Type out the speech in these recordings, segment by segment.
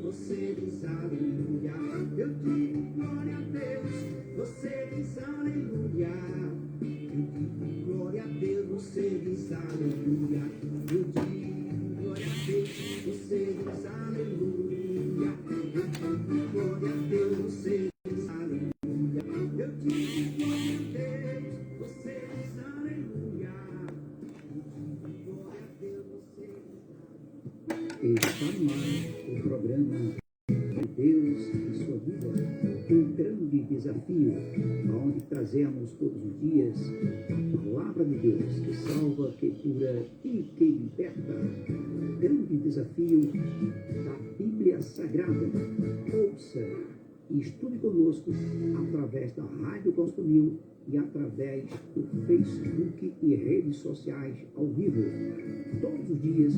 você diz aleluia. Eu digo glória a Deus, você diz aleluia. Eu digo glória a Deus, você diz aleluia. Eu digo glória a Deus, você diz aleluia. Eu digo glória a Deus, você diz aleluia. Eu digo glória a Deus, você diz aleluia. Eu digo glória a Deus, você diz aleluia. Está no ar o programa Deus e sua vida, um grande desafio, onde trazemos todos os dias a palavra de Deus que salva, que cura e que liberta. Grande desafio da Bíblia Sagrada. Ouça e estude conosco através da Rádio Gospel 1000 e através do Facebook e redes sociais ao vivo. Todos os dias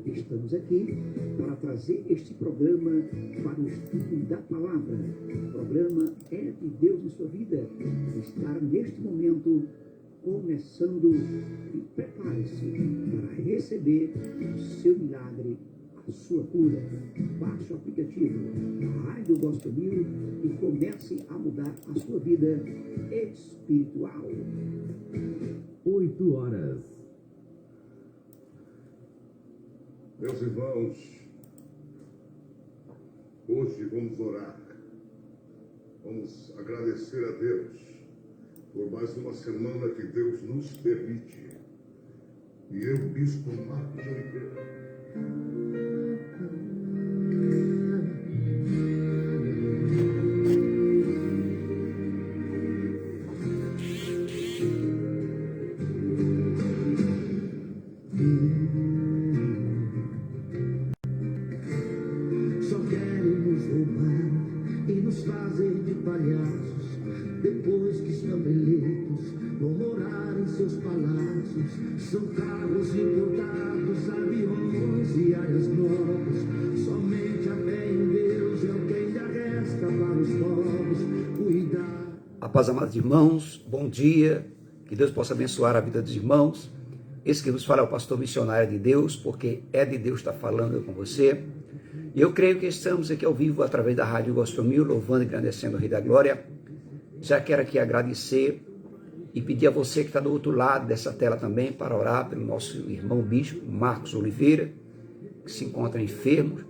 estamos aqui para trazer este programa para o estudo da palavra. O programa É de Deus em sua vida. Está neste momento começando e prepare-se para receber o seu milagre, a sua cura. Baixe o aplicativo da Rádio Gospel 1000 e comece a mudar a sua vida espiritual. 8 horas. Meus irmãos, hoje vamos orar. Vamos agradecer a Deus por mais uma semana que Deus nos permite. E eu, Bispo Marcos Oliveira, só querem nos roubar e nos fazer de palhaços. Depois que estão eleitos, vão morar em seus palácios. São carros importados, aviões e áreas novas. Somente a fé em Deus é o que ainda resta para os povos cuidar. A paz, amados irmãos, bom dia, que Deus possa abençoar a vida dos irmãos. Esse que nos fala é o pastor missionário de Deus, porque é de Deus que está falando com você. E eu creio que estamos aqui ao vivo através da Rádio Gospel 1000, louvando e agradecendo o Rei da Glória. Já quero aqui agradecer e pedir a você que está do outro lado dessa tela também para orar pelo nosso irmão bispo Marcos Oliveira, que se encontra enfermo,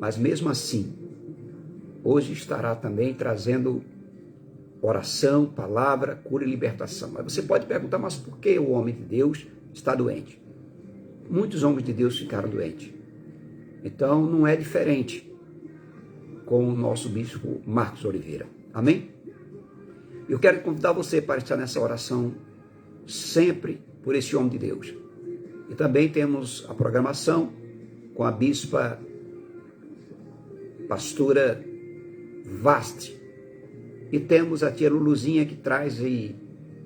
mas mesmo assim, hoje estará também trazendo oração, palavra, cura e libertação. Mas você pode perguntar, mas por que o homem de Deus está doente? Muitos homens de Deus ficaram doentes. Então não é diferente com o nosso bispo Marcos Oliveira. Amém? Eu quero convidar você para estar nessa oração sempre por esse homem de Deus. E também temos a programação com a bispa pastora Vaste. E temos a tia Luluzinha que traz aí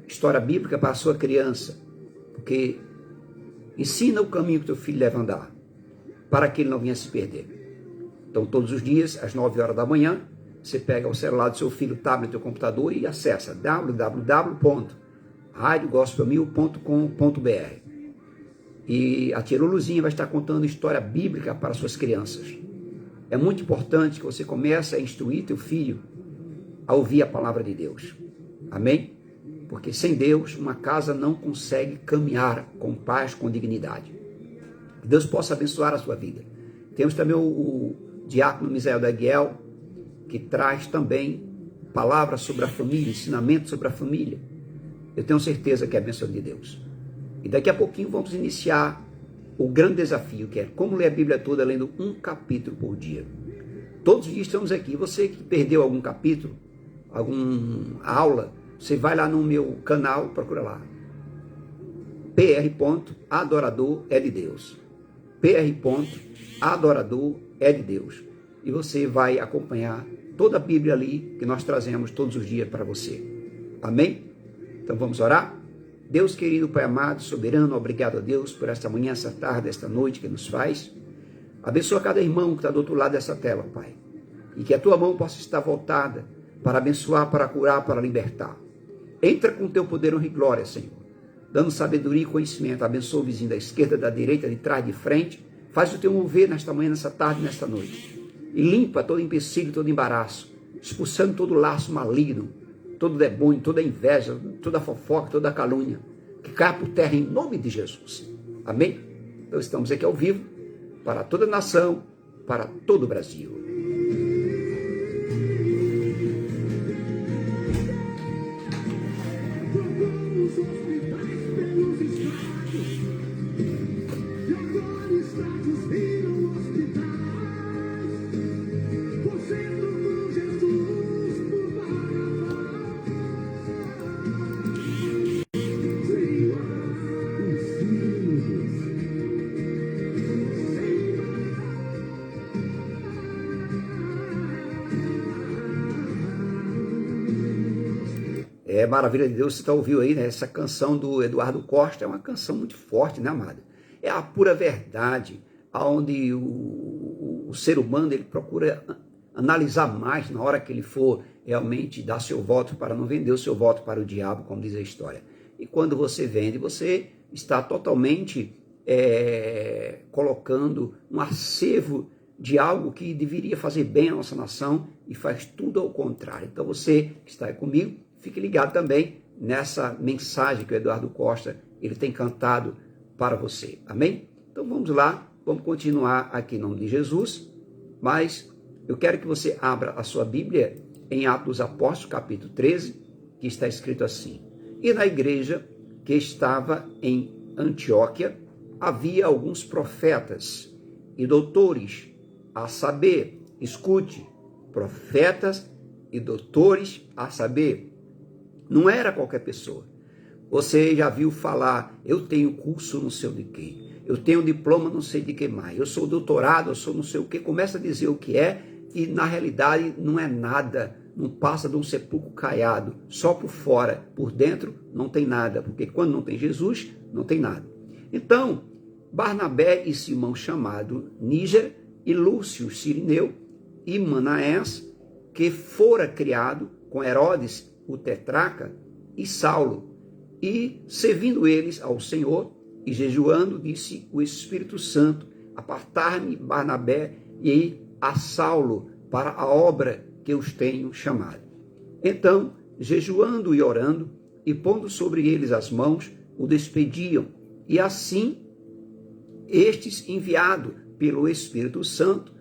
história bíblica para a sua criança. Porque ensina o caminho que teu filho deve andar, para que ele não venha se perder. Então todos os dias, às 9 horas da manhã, você pega o celular do seu filho, o tablet ou computador e acessa www.radiogospel1000.com.br. E a tia Luluzinha vai estar contando história bíblica para suas crianças. É muito importante que você comece a instruir teu filho a ouvir a palavra de Deus. Amém? Porque sem Deus, uma casa não consegue caminhar com paz, com dignidade. Que Deus possa abençoar a sua vida. Temos também o diácono Misael da Guiel, que traz também palavras sobre a família, ensinamento sobre a família. Eu tenho certeza que é a bênção de Deus. E daqui a pouquinho vamos iniciar o grande desafio, que é como ler a Bíblia toda lendo um capítulo por dia. Todos os dias estamos aqui. Você que perdeu algum capítulo, alguma aula, você vai lá no meu canal, procura lá. PR.adorador é de Deus. PR.adorador é de Deus. E você vai acompanhar toda a Bíblia ali que nós trazemos todos os dias para você. Amém? Então vamos orar? Deus querido, Pai amado, soberano, obrigado a Deus por esta manhã, esta tarde, esta noite que nos faz. Abençoa cada irmão que está do outro lado dessa tela, Pai. E que a tua mão possa estar voltada para abençoar, para curar, para libertar. Entra com o teu poder, honra e glória, Senhor. Dando sabedoria e conhecimento. Abençoa o vizinho da esquerda, da direita, de trás, de frente. Faz o teu mover nesta manhã, nesta tarde, nesta noite. e limpa todo empecilho, todo embaraço, expulsando todo laço maligno, todo demônio, toda inveja, toda fofoca, toda calúnia, que caia por terra em nome de Jesus. Amém? Então estamos aqui ao vivo, para toda a nação, para todo o Brasil. Trocamos hospitais pelos estádios, e agora estádios viram hospitais. Você trocou Jesus por Barrabás. Senhor, É maravilha de Deus, você ouviu aí, né? Essa canção do Eduardo Costa é uma canção muito forte, né, amado? É a pura verdade, onde o ser humano ele procura analisar mais na hora que ele for realmente dar seu voto, para não vender o seu voto para o diabo, como diz a história. E quando você vende, você está totalmente colocando um acervo de algo que deveria fazer bem à nossa nação e faz tudo ao contrário. Então você que está aí comigo, fique ligado também nessa mensagem que o Eduardo Costa ele tem cantado para você. Amém? Então vamos lá, vamos continuar aqui em nome de Jesus, mas eu quero que você abra a sua Bíblia em Atos dos Apóstolos, capítulo 13, que está escrito assim: E na igreja que estava em Antioquia havia alguns profetas e doutores, a saber, escute, profetas e doutores, a saber, não era qualquer pessoa. Você já viu falar, eu tenho curso não sei de quê, eu tenho diploma não sei de que mais, eu sou doutorado, eu sou não sei o que, começa a dizer o que é, e na realidade não é nada, não passa de um sepulcro caiado, só por fora, por dentro não tem nada, porque quando não tem Jesus, não tem nada. Então, Barnabé e Simão chamado Níger, e Lúcio Cirineu, e Manaés, que fora criado com Herodes, o tetrarca, e Saulo, e servindo eles ao Senhor, e jejuando, disse o Espírito Santo, apartar-me Barnabé e a Saulo para a obra que os tenho chamado. Então, jejuando e orando, e pondo sobre eles as mãos, o despediam, e assim, estes, enviados pelo Espírito Santo,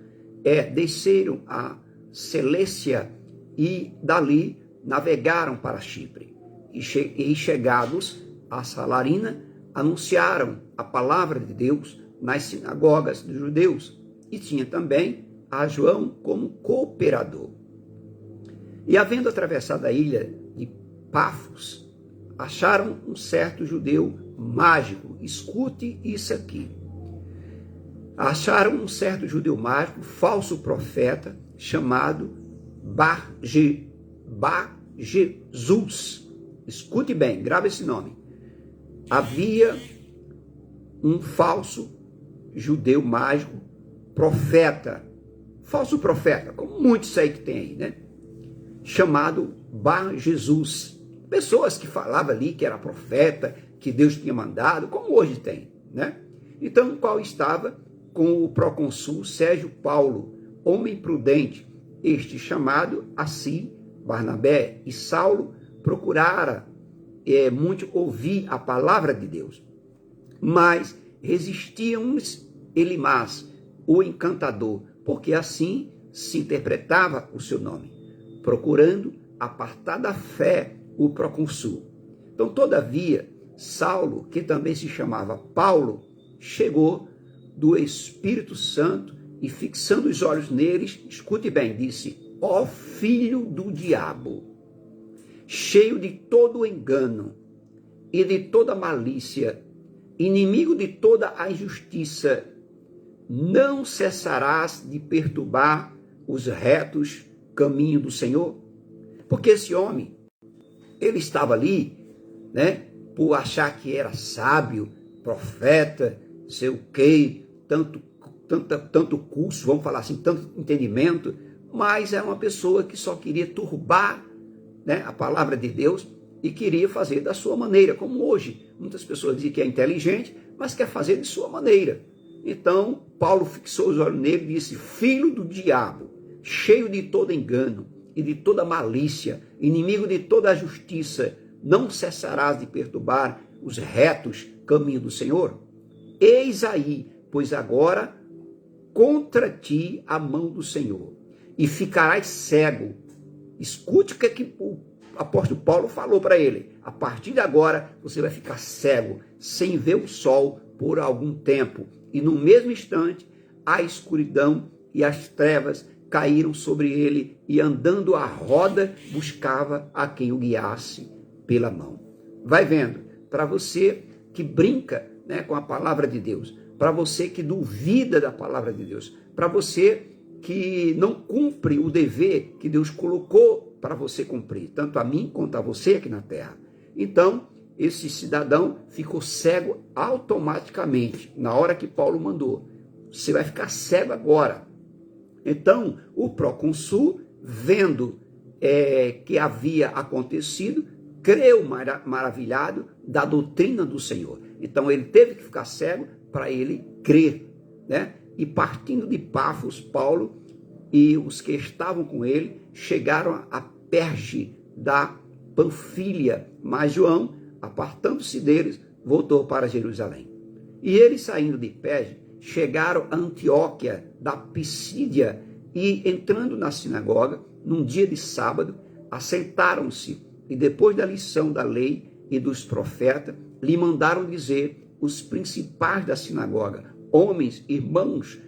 desceram a Selêcia, e dali navegaram para Chipre, e chegados a Salarina, anunciaram a palavra de Deus nas sinagogas dos judeus, e tinha também a João como cooperador. E havendo atravessado a ilha de Pafos, acharam um certo judeu mágico, escute isso aqui, acharam um certo judeu mágico, falso profeta, chamado Bar-Jesus. Escute bem, grave esse nome. Havia um falso judeu mágico, profeta, falso profeta, como muitos aí que tem aí, né? Chamado Bar-Jesus. Pessoas que falavam ali que era profeta, que Deus tinha mandado, como hoje tem, né? Então, qual estava com o procônsul Sérgio Paulo, homem prudente, este chamado assim, Barnabé e Saulo, procurara muito ouvir a palavra de Deus, mas resistiam-lhes Elimás, o encantador, porque assim se interpretava o seu nome, procurando apartar da fé o procônsul. Então, todavia, Saulo, que também se chamava Paulo, chegou do Espírito Santo e, fixando os olhos neles, escute bem, disse: ó filho do diabo, cheio de todo engano e de toda malícia, inimigo de toda a injustiça, não cessarás de perturbar os retos caminhos do Senhor? Porque esse homem, ele estava ali, né, por achar que era sábio, profeta, sei o quê, tanto curso, vamos falar assim, tanto entendimento, mas era uma pessoa que só queria turbar, né, a palavra de Deus e queria fazer da sua maneira, como hoje. Muitas pessoas dizem que é inteligente, mas quer fazer de sua maneira. Então, Paulo fixou os olhos nele e disse: filho do diabo, cheio de todo engano e de toda malícia, inimigo de toda a justiça, não cessarás de perturbar os retos caminhos do Senhor? Eis aí, pois agora contra ti a mão do Senhor, e ficarás cego. Escute o que o apóstolo Paulo falou para ele. A partir de agora, você vai ficar cego, sem ver o sol por algum tempo. E no mesmo instante, a escuridão e as trevas caíram sobre ele, e andando à roda, buscava a quem o guiasse pela mão. Vai vendo, para você que brinca, né, com a palavra de Deus, para você que duvida da palavra de Deus, para você que não cumpre o dever que Deus colocou para você cumprir, tanto a mim quanto a você aqui na terra. Então, esse cidadão ficou cego automaticamente, na hora que Paulo mandou. Você vai ficar cego agora. Então, o procônsul, vendo que havia acontecido, creu maravilhado da doutrina do Senhor. Então, ele teve que ficar cego para ele crer, né? E partindo de Pafos, Paulo e os que estavam com ele chegaram a Perge da Panfilha, mas João, apartando-se deles, voltou para Jerusalém. E eles, saindo de Perge, chegaram a Antioquia da Pisídia e, entrando na sinagoga, num dia de sábado, assentaram-se e, depois da lição da lei e dos profetas, lhe mandaram dizer os principais da sinagoga: homens, irmãos,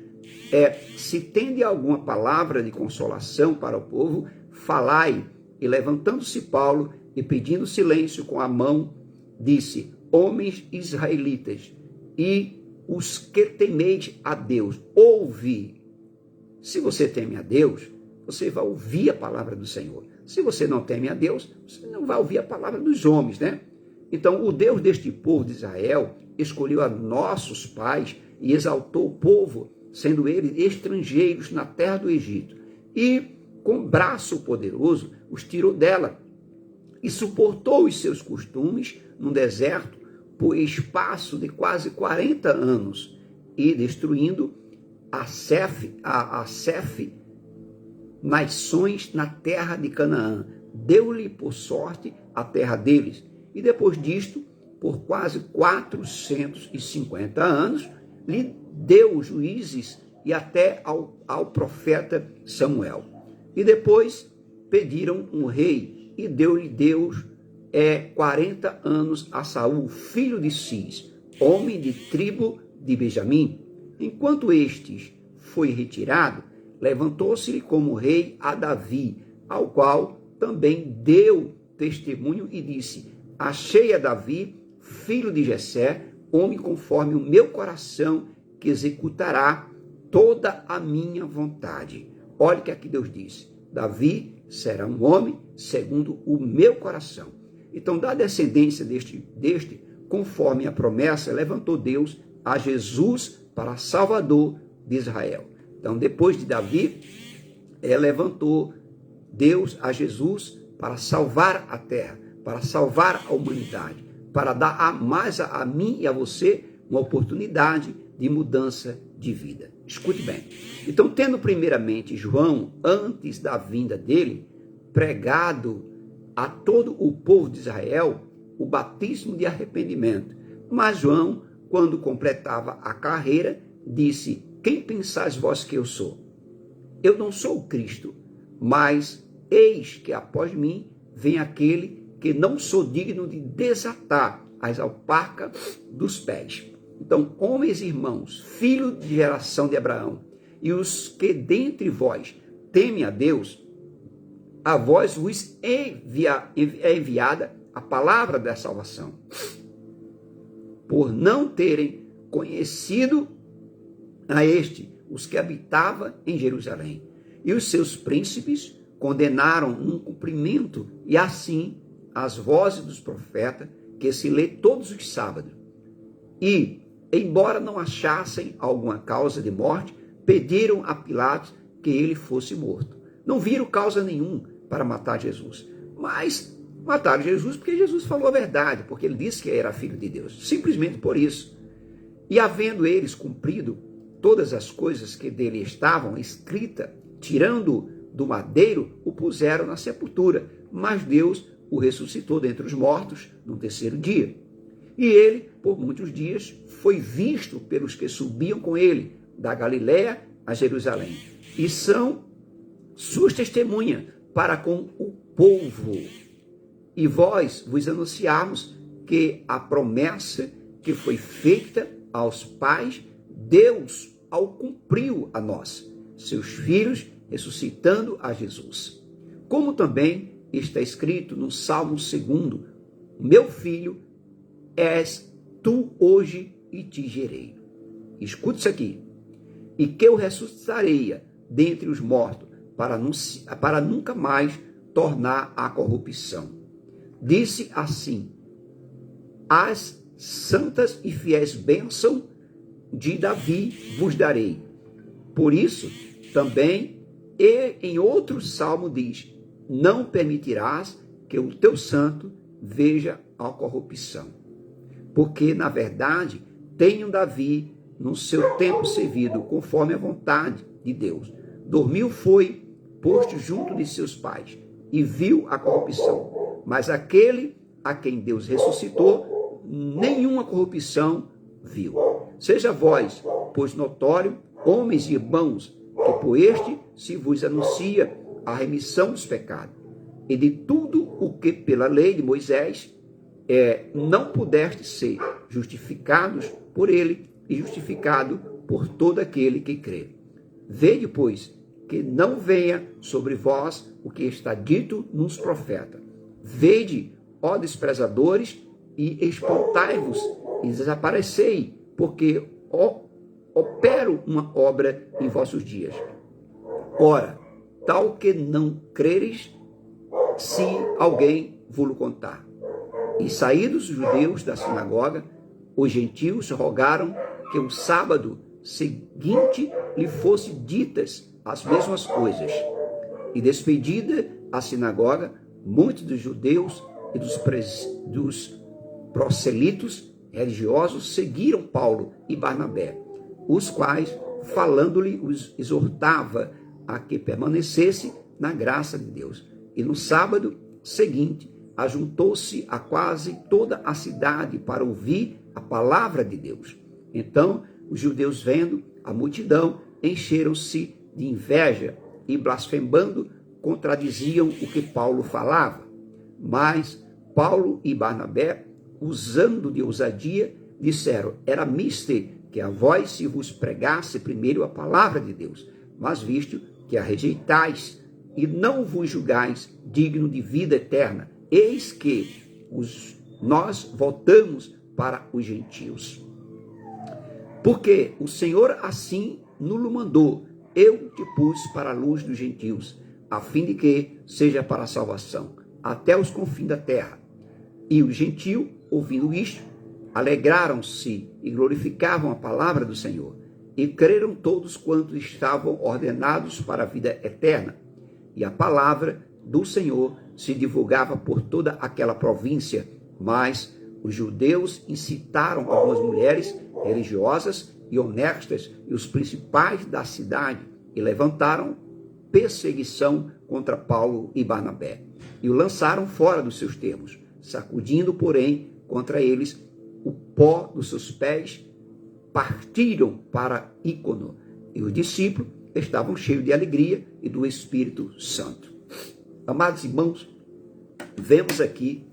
se tende alguma palavra de consolação para o povo, falai. E levantando-se Paulo e pedindo silêncio com a mão, disse: homens israelitas, e os que temeis a Deus, ouvi. Se você teme a Deus, você vai ouvir a palavra do Senhor. Se você não teme a Deus, você não vai ouvir a palavra dos homens, né? Então, o Deus deste povo de Israel escolheu a nossos pais e exaltou o povo, sendo eles estrangeiros na terra do Egito. E, com braço poderoso, os tirou dela e suportou os seus costumes no deserto por espaço de quase 40 anos, e destruindo a Sef, nações na terra de Canaã. Deu-lhe por sorte a terra deles. E depois disto, por quase 450 anos, lhe deu juízes e até ao profeta Samuel. E depois pediram um rei, e deu-lhe Deus 40 anos a Saul, filho de Cis, homem de tribo de Benjamim. Enquanto estes foi retirado, levantou-se-lhe como rei a Davi, ao qual também deu testemunho e disse: achei a Davi, filho de Jessé, homem conforme o meu coração, que executará toda a minha vontade. Olha o que aqui Deus disse: Davi será um homem segundo o meu coração. Então, da descendência deste, conforme a promessa, levantou Deus a Jesus para Salvador de Israel. Então, depois de Davi, levantou Deus a Jesus para salvar a terra, para salvar a humanidade, para dar mais a mim e a você uma oportunidade de mudança de vida. Escute bem. Então, tendo primeiramente João, antes da vinda dele, pregado a todo o povo de Israel o batismo de arrependimento. Mas João, quando completava a carreira, disse: quem pensais vós que eu sou? Eu não sou o Cristo, mas eis que após mim vem aquele que não sou digno de desatar as alparcas dos pés. Então, homens e irmãos, filhos de geração de Abraão, e os que dentre vós temem a Deus, a vós vos é enviada a palavra da salvação, por não terem conhecido a os que habitavam em Jerusalém. E os seus príncipes condenaram num cumprimento, e assim as vozes dos profetas, que se lê todos os sábados. E, embora não achassem alguma causa de morte, pediram a Pilatos que ele fosse morto. Não viram causa nenhuma para matar Jesus, mas mataram Jesus porque Jesus falou a verdade, porque ele disse que era filho de Deus, simplesmente por isso. E havendo eles cumprido todas as coisas que dele estavam escritas, tirando do madeiro, o puseram na sepultura, mas Deus o ressuscitou dentre os mortos no terceiro dia. E ele, por muitos dias, foi visto pelos que subiam com ele, da Galiléia a Jerusalém. E são suas testemunhas para com o povo. E vós vos anunciarmos que a promessa que foi feita aos pais, Deus ao cumpriu a nós, seus filhos, ressuscitando a Jesus. Como também está escrito no Salmo 2, meu filho, és tu hoje e te gerei. Escute isso aqui. E que eu ressuscitarei dentre os mortos, para nunca mais tornar a corrupção. Disse assim, as santas e fiéis bênçãos de Davi vos darei. Por isso, também, e em outro salmo diz, não permitirás que o teu santo veja a corrupção. Porque, na verdade, tenho Davi no seu tempo servido, conforme a vontade de Deus. Dormiu foi, posto junto de seus pais, e viu a corrupção. Mas aquele a quem Deus ressuscitou, nenhuma corrupção viu. Seja vós, pois notório, homens e irmãos, que por este se vos anuncia a remissão dos pecados, e de tudo o que pela lei de Moisés não pudeste ser justificados por ele e justificado por todo aquele que crê. Vede, pois, que não venha sobre vós o que está dito nos profetas. Vede, ó desprezadores, e espantai-vos e desaparecei, porque opero uma obra em vossos dias. Ora, tal que não creres, se alguém vos contar. E saídos os judeus da sinagoga, os gentios rogaram que o sábado seguinte lhe fosse ditas as mesmas coisas. E despedida a sinagoga, muitos dos judeus e dos proselitos religiosos seguiram Paulo e Barnabé, os quais, falando-lhe, os exortava a que permanecesse na graça de Deus. E no sábado seguinte, ajuntou-se a quase toda a cidade para ouvir a palavra de Deus. Então, os judeus, vendo a multidão, encheram-se de inveja e, blasfemando, contradiziam o que Paulo falava. Mas Paulo e Barnabé, usando de ousadia, disseram, era mister que a vós se vos pregasse primeiro a palavra de Deus, mas visto que a rejeitais e não vos julgais digno de vida eterna, eis que nós voltamos para os gentios. Porque o Senhor assim nos mandou, eu te pus para a luz dos gentios, a fim de que seja para a salvação, até os confins da terra. E os gentios, ouvindo isto, alegraram-se e glorificavam a palavra do Senhor, e creram todos quantos estavam ordenados para a vida eterna. E a palavra do Senhor se divulgava por toda aquela província, mas os judeus incitaram algumas mulheres religiosas e honestas e os principais da cidade e levantaram perseguição contra Paulo e Barnabé e o lançaram fora dos seus termos, sacudindo, porém, contra eles o pó dos seus pés, partiram para Ícono, e os discípulos estavam cheios de alegria e do Espírito Santo. Amados irmãos, vemos aqui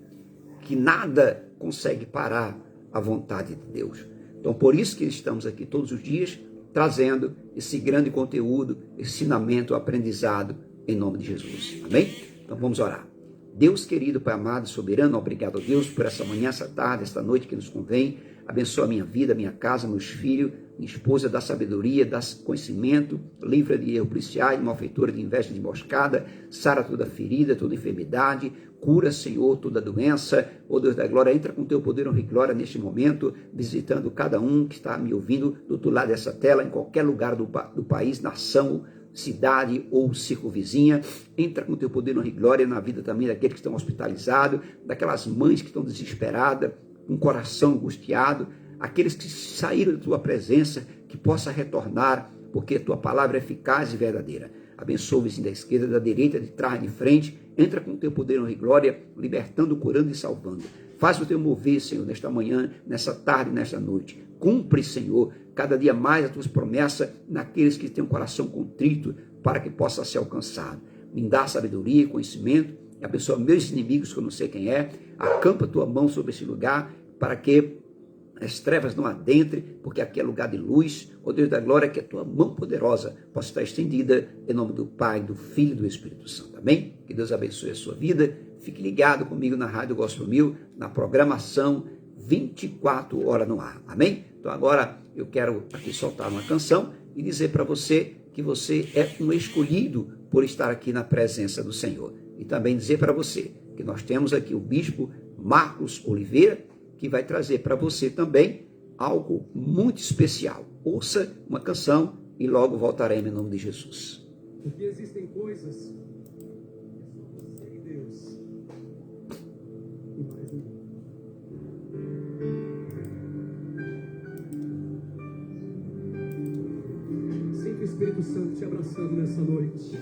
que nada consegue parar a vontade de Deus. Então, por isso que estamos aqui todos os dias trazendo esse grande conteúdo, ensinamento, aprendizado em nome de Jesus. Amém? Então vamos orar. Deus querido, Pai amado, soberano, obrigado a Deus por essa manhã, essa tarde, esta noite que nos convém. Abençoa a minha vida, minha casa, meus filhos, minha esposa, dá sabedoria, dá conhecimento, livra de erro policiais, de malfeitura, de inveja, de emboscada, sara toda ferida, toda enfermidade, cura, Senhor, toda doença. Ó Deus da glória, entra com teu poder, honra e glória neste momento, visitando cada um que está me ouvindo do outro lado dessa tela, em qualquer lugar do país, nação, cidade ou circunvizinha. Entra com teu poder, honra e glória na vida também daqueles que estão hospitalizados, daquelas mães que estão desesperadas, com o coração angustiado, aqueles que saíram da tua presença, que possa retornar, porque a tua palavra é eficaz e verdadeira. Abençoa o vizinho da esquerda, da direita, de trás, de frente. Entra com o teu poder, honra e glória, libertando, curando e salvando. Faz o teu mover, Senhor, nesta manhã, nessa tarde, nesta noite. Cumpre, Senhor, cada dia mais as tuas promessas naqueles que têm um coração contrito, para que possa ser alcançado. Me dá sabedoria e conhecimento. Abençoa meus inimigos, que eu não sei quem é. Acampa a tua mão sobre esse lugar, para que as trevas não adentrem, porque aqui é lugar de luz. Ó Deus da glória, que a tua mão poderosa possa estar estendida, em nome do Pai, do Filho e do Espírito Santo. Amém? Que Deus abençoe a sua vida. Fique ligado comigo na Rádio Gospel 1000, na programação 24 horas no ar. Amém? Então agora eu quero aqui soltar uma canção e dizer para você que você é um escolhido por estar aqui na presença do Senhor. E também dizer para você que nós temos aqui o bispo Marcos Oliveira, que vai trazer para você também algo muito especial. Ouça uma canção e logo voltaremos em nome de Jesus. Porque existem coisas que só você e Deus e mais ninguém. Sinta o Espírito Santo te abraçando nessa noite.